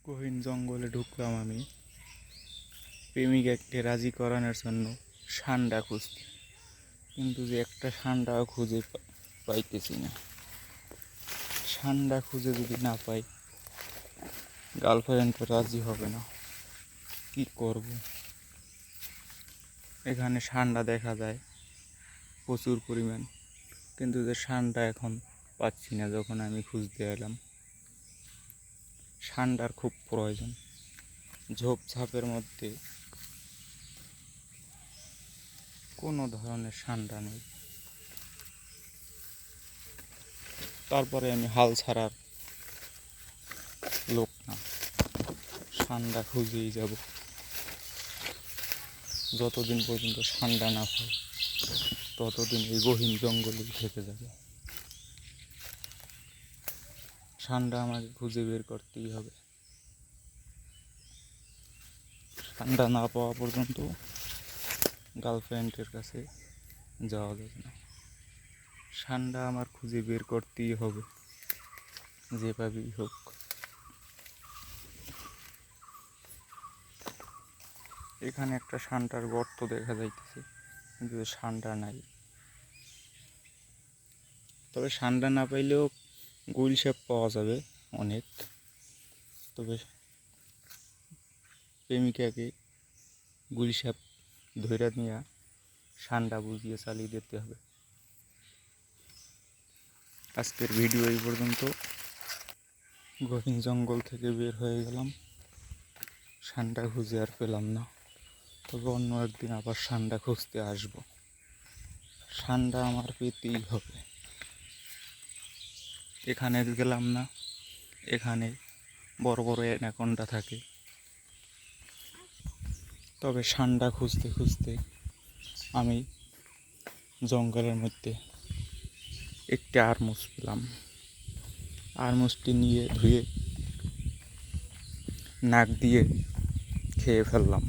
গহীন জঙ্গলে ঢুকলাম আমি প্রেমিকাকে রাজি করানোর জন্য ষান্ডা খুঁজতে, কিন্তু যে একটা ষান্ডাও খুঁজে পাইতেছি না। ষান্ডা খুঁজে যদি না পাই, গার্লফ্রেন্ড তো রাজি হবে না। কি করব? এখানে ষান্ডা দেখা যায় প্রচুর পরিমাণ, কিন্তু যে ষান্ডা এখন পাচ্ছি না। যখন আমি খুঁজতে এলাম, ষান্ডার খুব প্রয়োজন। ঝোপঝাপের মধ্যে কোনো ধরনের ষান্ডা নেই। তারপরে আমি হাল ছাড়ার লোক না, ষান্ডা খুঁজেই যাব। যতদিন পর্যন্ত ষান্ডা না পাই, ততদিন এই গহীন জঙ্গলেই থেকে যাবে। ষান্ডা আমাকে খুঁজে বের করতেই হবে। ষান্ডা না পাওয়া পর্যন্ত গার্লফ্রেন্ডের কাছে যাওয়া যাবে না। ষান্ডা আমার খুঁজে বের করতেই হবে, যেভাবেই হোক। এখানে একটা ষান্ডার গর্ত দেখা যাইতেছে, কিন্তু ষান্ডা নাই। তবে ষান্ডা না পাইলেও গুইল সাপ পাওয়া যাবে অনেক। তবে প্রেমিকাকে গুইল সাপ ধইরা নিয়ে ষান্ডা বুঝিয়ে চালিয়ে দিতে হবে। আজকের ভিডিও এই পর্যন্ত। গহীন জঙ্গল থেকে বের হয়ে গেলাম, ষান্ডা খুঁজে আর পেলাম না। তবে অন্য একদিন আবার ষান্ডা খুঁজতে আসবো। ষান্ডা আমার পেতেই হবে। এখানে গেলাম না, এখানে বড় বড় অ্যানাকোন্ডা থাকে। তবে ষান্ডা খুঁজতে খুঁজতে আমি জঙ্গলের মধ্যে একটি আড়মোষ পেলাম। আড়মোষটি নিয়ে ধুয়ে নাক দিয়ে খেয়ে ফেললাম।